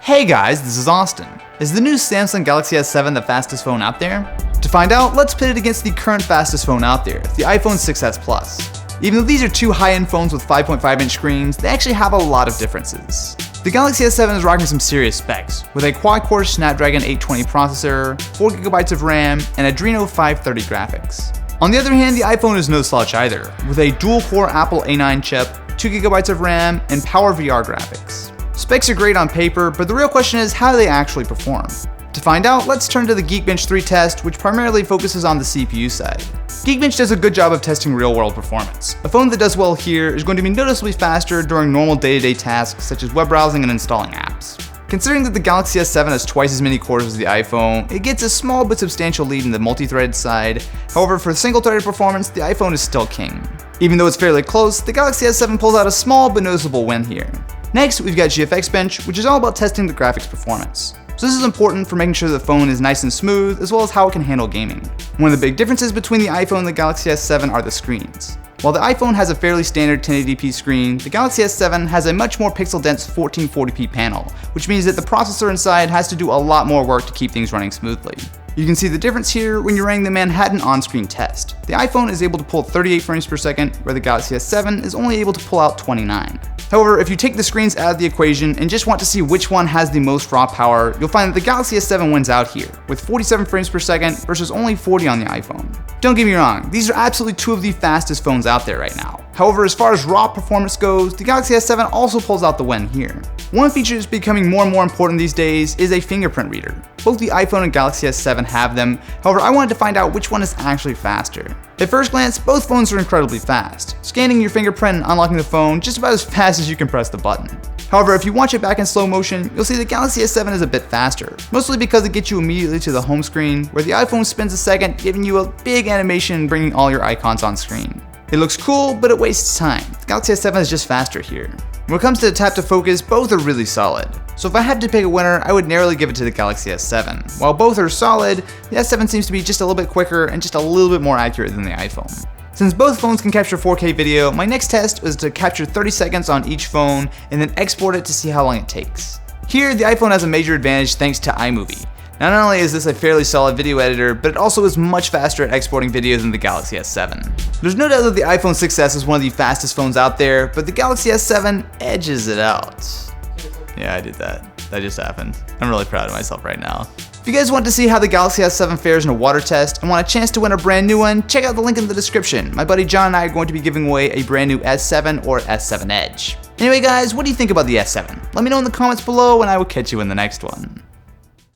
Hey guys, this is Austin. Is the new Samsung Galaxy S7 the fastest phone out there? To find out, let's pit it against the current fastest phone out there, the iPhone 6s Plus. Even though these are two high-end phones with 5.5-inch screens, they actually have a lot of differences. The Galaxy S7 is rocking some serious specs, with a quad-core Snapdragon 820 processor, 4GB of RAM, and Adreno 530 graphics. On the other hand, the iPhone is no slouch either, with a dual-core Apple A9 chip, 2GB of RAM, and PowerVR graphics. Specs are great on paper, but the real question is how do they actually perform? To find out, let's turn to the Geekbench 3 test, which primarily focuses on the CPU side. Geekbench does a good job of testing real-world performance. A phone that does well here is going to be noticeably faster during normal day-to-day tasks such as web browsing and installing apps. Considering that the Galaxy S7 has twice as many cores as the iPhone, it gets a small but substantial lead in the multi-threaded side. However, for single-threaded performance, the iPhone is still king. Even though it's fairly close, the Galaxy S7 pulls out a small but noticeable win here. Next, we've got Geekbench, which is all about testing the graphics performance. So this is important for making sure the phone is nice and smooth, as well as how it can handle gaming. One of the big differences between the iPhone and the Galaxy S7 are the screens. While the iPhone has a fairly standard 1080p screen, the Galaxy S7 has a much more pixel-dense 1440p panel, which means that the processor inside has to do a lot more work to keep things running smoothly. You can see the difference here when you're running the Manhattan on-screen test. The iPhone is able to pull 38 frames per second, where the Galaxy S7 is only able to pull out 29. However, if you take the screens out of the equation and just want to see which one has the most raw power, you'll find that the Galaxy S7 wins out here, with 47 frames per second versus only 40 on the iPhone. Don't get me wrong, these are absolutely two of the fastest phones out there right now. However, as far as raw performance goes, the Galaxy S7 also pulls out the win here. One feature that's becoming more and more important these days is a fingerprint reader. Both the iPhone and Galaxy S7 have them, however I wanted to find out which one is actually faster. At first glance, both phones are incredibly fast, scanning your fingerprint and unlocking the phone just about as fast as you can press the button. However, if you watch it back in slow motion, you'll see the Galaxy S7 is a bit faster, mostly because it gets you immediately to the home screen, where the iPhone spends a second giving you a big animation bringing all your icons on screen. It looks cool, but it wastes time. The Galaxy S7 is just faster here. When it comes to the tap to focus, both are really solid. So if I had to pick a winner, I would narrowly give it to the Galaxy S7. While both are solid, the S7 seems to be just a little bit quicker and just a little bit more accurate than the iPhone. Since both phones can capture 4K video, my next test was to capture 30 seconds on each phone and then export it to see how long it takes. Here, the iPhone has a major advantage thanks to iMovie. Not only is this a fairly solid video editor, but it also is much faster at exporting videos than the Galaxy S7. There's no doubt that the iPhone 6s is one of the fastest phones out there, but the Galaxy S7 edges it out. Yeah, I did that. That just happened. I'm really proud of myself right now. If you guys want to see how the Galaxy S7 fares in a water test and want a chance to win a brand new one, check out the link in the description. My buddy John and I are going to be giving away a brand new S7 or S7 Edge. Anyway guys, what do you think about the S7? Let me know in the comments below and I will catch you in the next one.